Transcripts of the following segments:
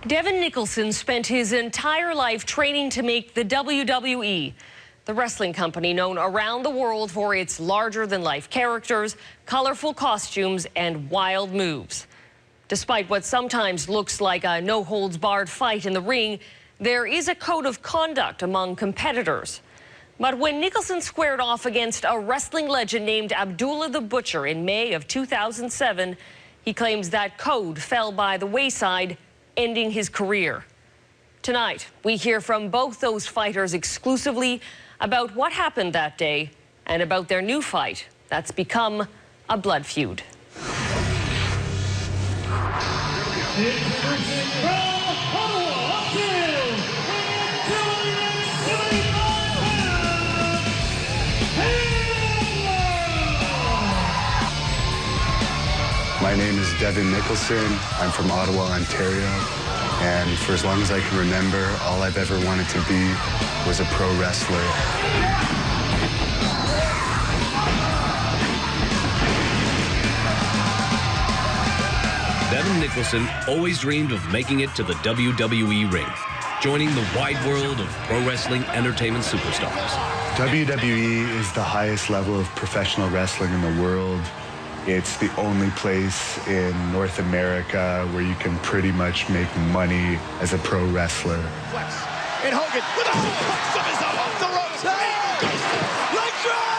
Devon Nicholson spent his entire life training to make the WWE, the wrestling company known around the world for its larger-than-life characters, colorful costumes, and wild moves. Despite what sometimes looks like a no-holds-barred fight in the ring, there is a code of conduct among competitors. But when Nicholson squared off against a wrestling legend named Abdullah the Butcher in May of 2007, he claims that code fell by the wayside, ending his career. Tonight, we hear from both those fighters exclusively about what happened that day and about their new fight that's become a blood feud. My name is Devon Nicholson. I'm from Ottawa, Ontario. And for as long as I can remember, all I've ever wanted to be was a pro wrestler. Devon Nicholson always dreamed of making it to the WWE ring, joining the wide world of pro wrestling entertainment superstars. WWE is the highest level of professional wrestling in the world. It's the only place in North America where you can pretty much make money as a pro wrestler. And Hogan with a punch of his own off the ropes. Leg drop!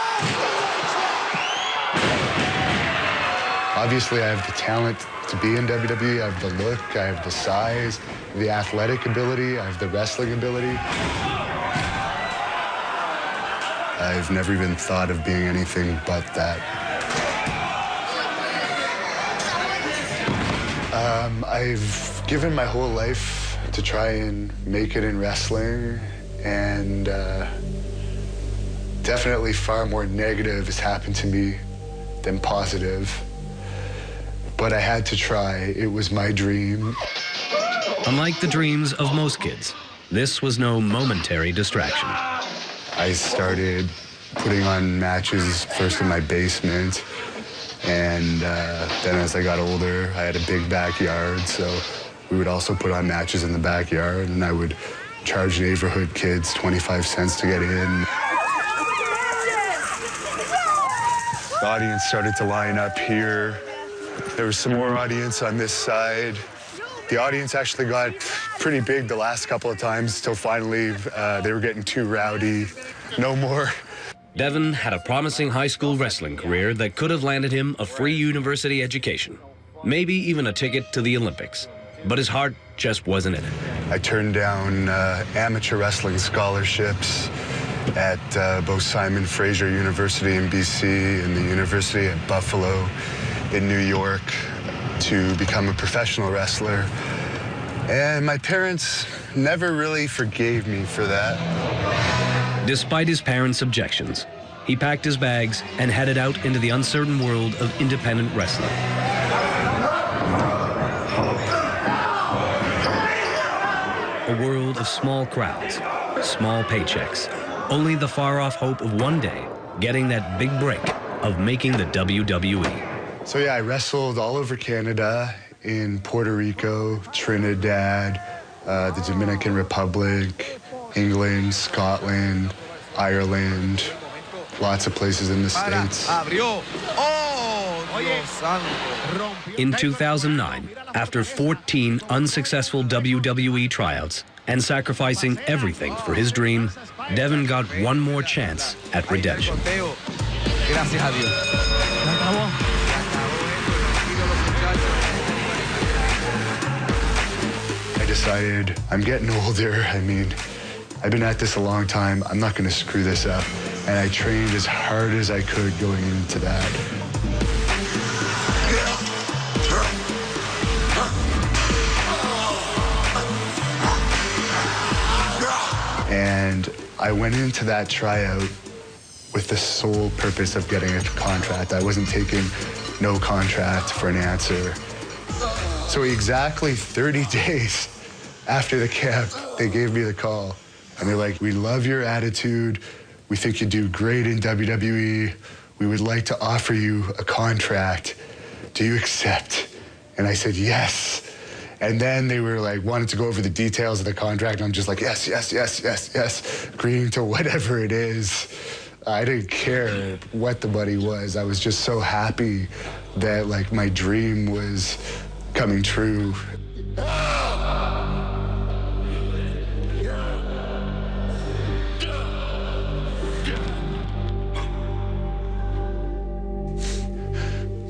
Obviously, I have the talent to be in WWE. I have the look, I have the size, the athletic ability, I have the wrestling ability. I've never even thought of being anything but that. I've given my whole life to try and make it in wrestling, and definitely far more negative has happened to me than positive. But I had to try. It was my dream. Unlike the dreams of most kids, this was no momentary distraction. I started putting on matches first in my basement. And then as I got older, I had a big backyard, so we would also put on matches in the backyard, and I would charge neighborhood kids 25 cents to get in. The audience started to line up here. There was some more audience on this side. The audience actually got pretty big the last couple of times, till finally they were getting too rowdy. No more. Devon had a promising high school wrestling career that could have landed him a free university education, maybe even a ticket to the Olympics. But his heart just wasn't in it. I turned down amateur wrestling scholarships at both Simon Fraser University in BC and the University at Buffalo in New York to become a professional wrestler. And my parents never really forgave me for that. Despite his parents' objections, he packed his bags and headed out into the uncertain world of independent wrestling. A world of small crowds, small paychecks, only the far-off hope of one day getting that big break of making the WWE. So yeah, I wrestled all over Canada, in Puerto Rico, Trinidad, the Dominican Republic, England, Scotland, Ireland, lots of places in the States. In 2009, after 14 unsuccessful WWE tryouts and sacrificing everything for his dream, Devon got one more chance at redemption. I decided, I'm getting older. I mean, I've been at this a long time. I'm not going to screw this up. And I trained as hard as I could going into that. And I went into that tryout with the sole purpose of getting a contract. I wasn't taking no contract for an answer. So exactly 30 days after the camp, they gave me the call. And they're like, we love your attitude. We think you do great in WWE. We would like to offer you a contract. Do you accept? And I said, yes. And then they were like, wanted to go over the details of the contract. And I'm just like, yes, yes, yes, yes, yes, agreeing to whatever it is. I didn't care what the money was. I was just so happy that like my dream was coming true.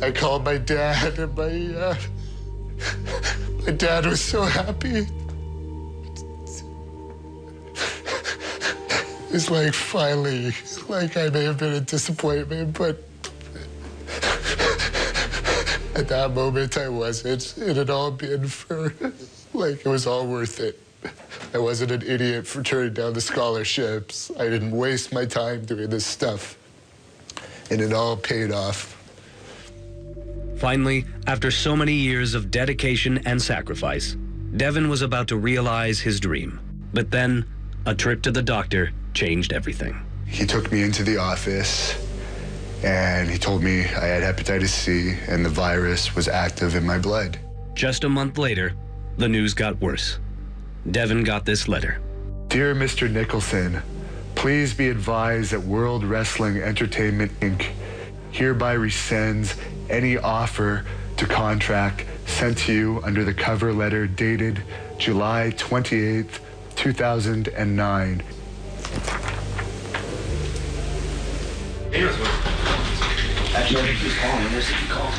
I called my dad, and my dad was so happy. It's like finally, like I may have been a disappointment, but at that moment I wasn't. It had all been for, like, it was all worth it. I wasn't an idiot for turning down the scholarships. I didn't waste my time doing this stuff. And it all paid off. Finally, after so many years of dedication and sacrifice, Devon was about to realize his dream. But then, a trip to the doctor changed everything. He took me into the office, and he told me I had hepatitis C, and the virus was active in my blood. Just a month later, the news got worse. Devon got this letter. Dear Mr. Nicholson, please be advised that World Wrestling Entertainment, Inc. hereby rescinds any offer to contract sent to you under the cover letter dated July 28th, 2009.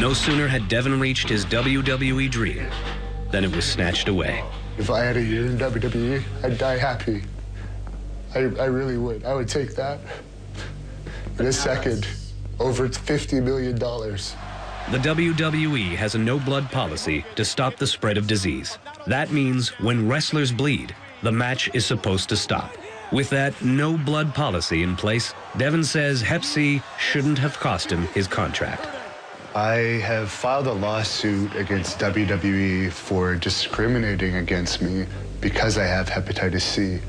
No sooner had Devon reached his WWE dream than it was snatched away. If I had a year in WWE, I'd die happy. I really would. I would take that in a second. Over $50 million. The WWE has a no-blood policy to stop the spread of disease. That means when wrestlers bleed, the match is supposed to stop. With that no-blood policy in place, Devon says Hep C shouldn't have cost him his contract. I have filed a lawsuit against WWE for discriminating against me because I have hepatitis C.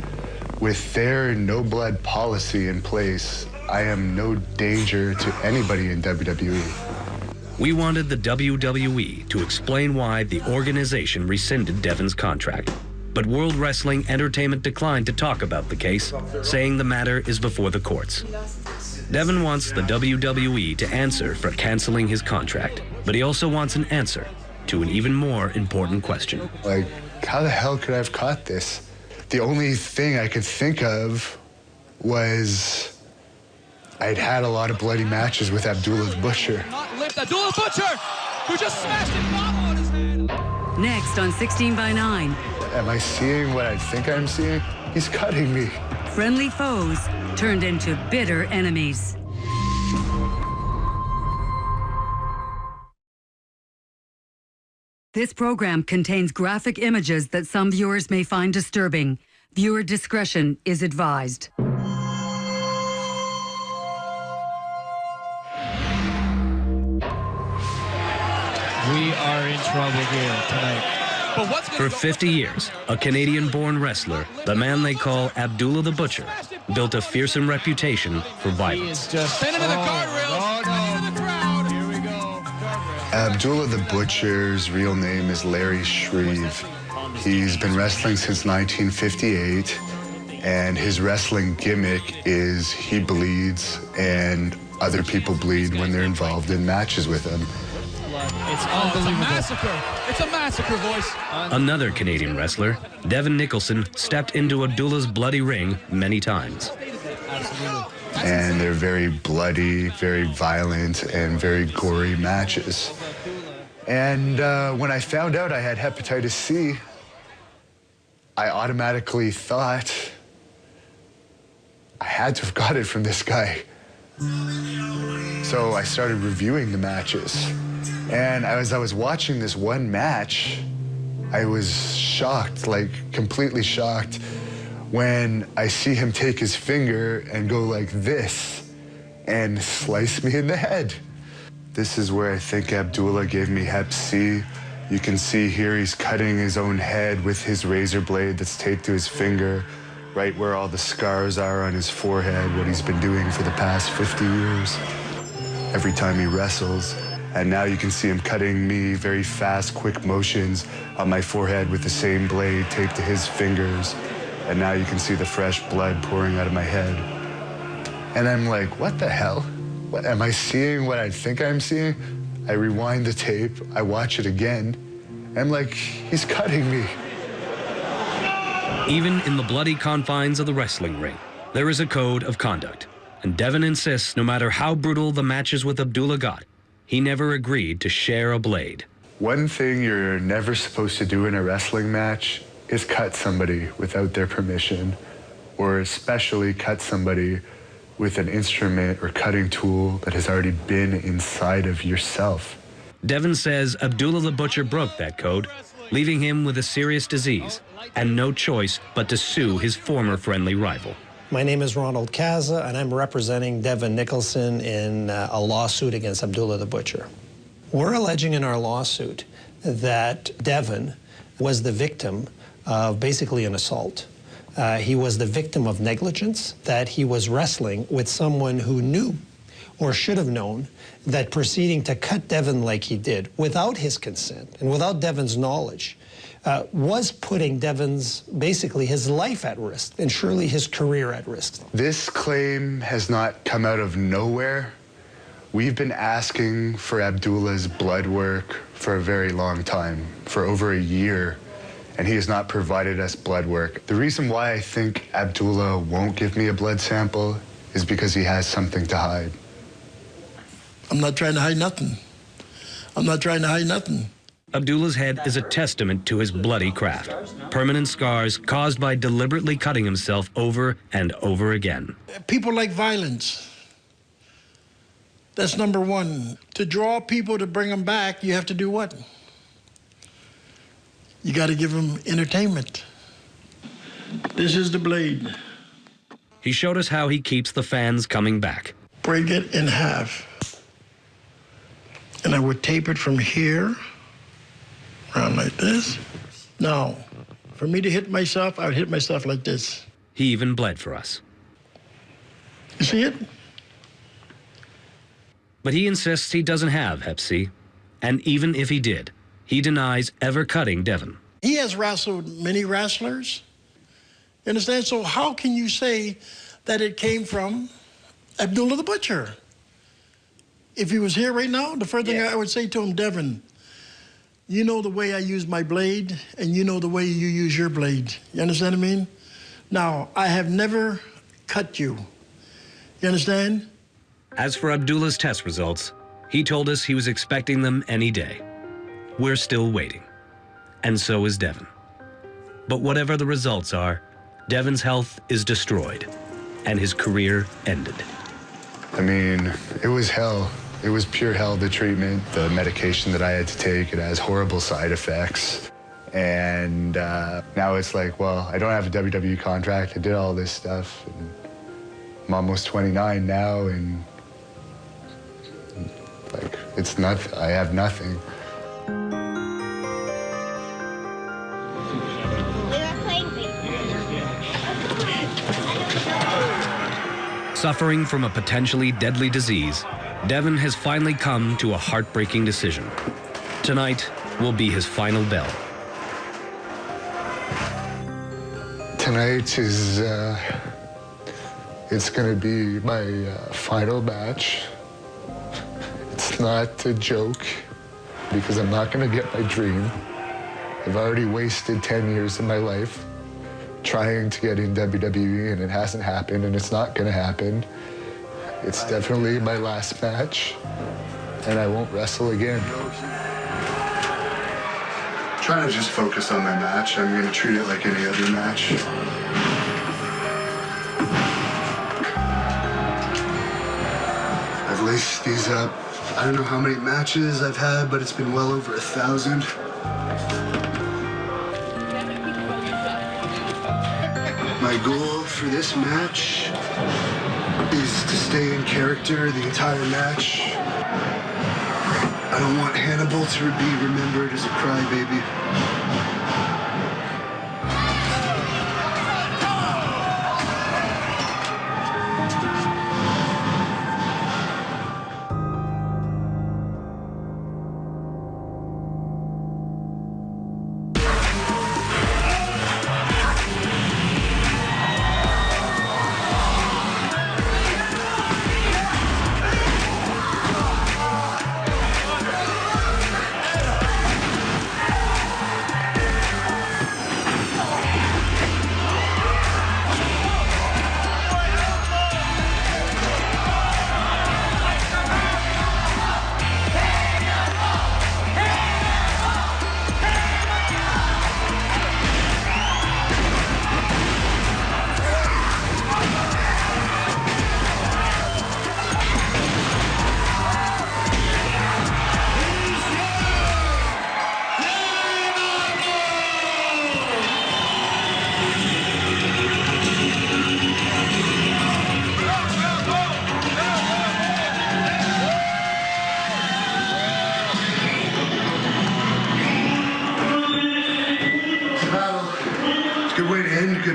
With their no-blood policy in place, I am no danger to anybody in WWE. We wanted the WWE to explain why the organization rescinded Devon's contract. But World Wrestling Entertainment declined to talk about the case, saying the matter is before the courts. Devon wants the WWE to answer for canceling his contract, but he also wants an answer to an even more important question. Like, how the hell could I have caught this? The only thing I could think of was I'd had a lot of bloody matches with Abdullah the Butcher. Abdullah the Butcher, who just smashed a bottle on his head. Next on 16 by 9. Am I seeing what I think I'm seeing? He's cutting me. Friendly foes turned into bitter enemies. This program contains graphic images that some viewers may find disturbing. Viewer discretion is advised. We are in trouble here tonight. But what's For 50 years, a Canadian-born wrestler, the man they call Abdullah the Butcher, built a fearsome reputation for violence. He is just spinning in the guardrails, spinning in the crowd. Here we go. Abdullah the Butcher's real name is Larry Shreve. He's been wrestling since 1958, and his wrestling gimmick is he bleeds and other people bleed when they're involved in matches with him. It's unbelievable. It's a massacre. It's a massacre, voice. Another Canadian wrestler, Devon Nicholson, stepped into Abdullah's bloody ring many times. Absolutely. And they're very bloody, very violent, and very gory matches. And when I found out I had hepatitis C, I automatically thought I had to have got it from this guy. So I started reviewing the matches. And as I was watching this one match, I was shocked, like completely shocked, when I see him take his finger and go like this and slice me in the head. This is where I think Abdullah gave me Hep C. You can see here he's cutting his own head with his razor blade that's taped to his finger, right where all the scars are on his forehead, what he's been doing for the past 50 years. Every time he wrestles, And now you can see him cutting me very fast, quick motions on my forehead with the same blade taped to his fingers. And now you can see the fresh blood pouring out of my head. And I'm like, what the hell? What, am I seeing what I think I'm seeing? I rewind the tape, I watch it again, and I'm like, he's cutting me. Even in the bloody confines of the wrestling ring, there is a code of conduct. And Devon insists no matter how brutal the matches with Abdullah got, he never agreed to share a blade. One thing you're never supposed to do in a wrestling match is cut somebody without their permission, or especially cut somebody with an instrument or cutting tool that has already been inside of yourself. Devon says Abdullah the Butcher broke that code, leaving him with a serious disease and no choice but to sue his former friendly rival. My name is Ronald Kaza, and I'm representing Devon Nicholson in a lawsuit against Abdullah the Butcher. We're alleging in our lawsuit that Devon was the victim of basically an assault. He was the victim of negligence, that he was wrestling with someone who knew or should have known that proceeding to cut Devon like he did without his consent and without Devon's knowledge was putting Devon's, basically his life at risk and surely his career at risk. This claim has not come out of nowhere. We've been asking for Abdullah's blood work for a very long time, for over a year, and he has not provided us blood work. The reason why I think Abdullah won't give me a blood sample is because he has something to hide. I'm not trying to hide nothing. I'm not trying to hide nothing. Abdullah's head is a testament to his bloody craft. Permanent scars caused by deliberately cutting himself over and over again. People like violence. That's number one. To draw people to bring them back, you have to do what? You got to give them entertainment. This is the blade. He showed us how he keeps the fans coming back. Break it in half. And I would tape it from here, around like this. Now, for me to hit myself, I would hit myself like this. He even bled for us. You see it? But he insists he doesn't have Hep C. And even if he did, he denies ever cutting Devon. He has wrestled many wrestlers. You understand? So how can you say that it came from Abdullah the Butcher? If he was here right now, the first thing I would say to him, Devon, you know the way I use my blade, and you know the way you use your blade. You understand what I mean? Now, I have never cut you. You understand? As for Abdullah's test results, he told us he was expecting them any day. We're still waiting. And so is Devon. But whatever the results are, Devon's health is destroyed, and his career ended. I mean, it was hell. It was pure hell, the treatment, the medication that I had to take. It has horrible side effects. And now it's like, well, I don't have a WWE contract. I did all this stuff. And I'm almost 29 now, and like, it's nothing. I have nothing. Suffering from a potentially deadly disease, Devon has finally come to a heartbreaking decision. Tonight will be his final bell. Tonight is, it's gonna be my final match. It's not a joke, because I'm not gonna get my dream. I've already wasted 10 years of my life trying to get in WWE, and it hasn't happened, and it's not gonna happen. It's definitely my last match, and I won't wrestle again. Trying to just focus on my match. I'm gonna treat it like any other match. I've laced these up. I don't know how many matches I've had, but it's been well over 1,000. My goal for this match is to stay in character the entire match. I don't want Hannibal to be remembered as a crybaby.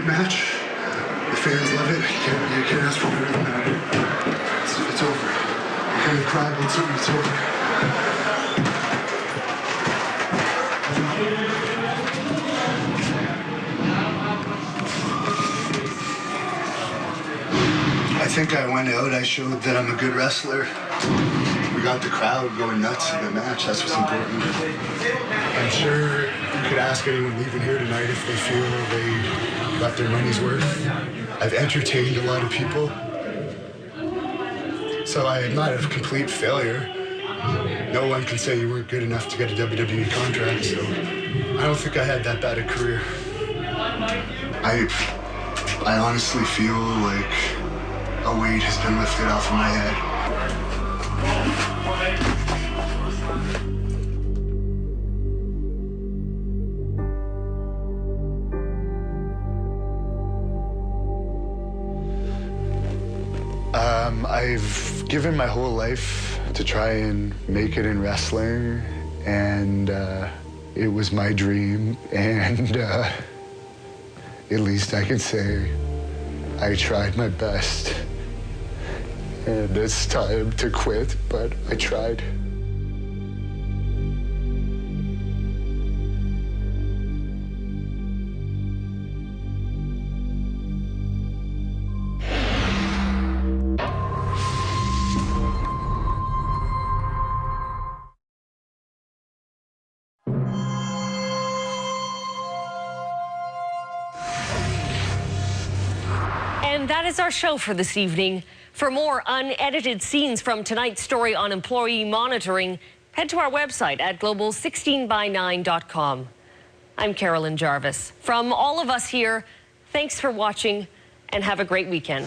good match. The fans love it. You can't ask for better than that. It's over. I'm gonna cry, but it's over. I think I went out. I showed that I'm a good wrestler. We got the crowd going nuts in the match. That's what's important. I'm sure you could ask anyone leaving here tonight if they feel they got their money's worth. I've entertained a lot of people. So I am not a complete failure. No one can say you weren't good enough to get a WWE contract, so I don't think I had that bad a career. I honestly feel like a weight has been lifted off of my head. I've given my whole life to try and make it in wrestling, and it was my dream, and at least I can say I tried my best. And it's time to quit, but I tried. And that is our show for this evening. For more unedited scenes from tonight's story on employee monitoring, head to our website at global16by9.com. I'm Carolyn Jarvis. From all of us here, thanks for watching and have a great weekend.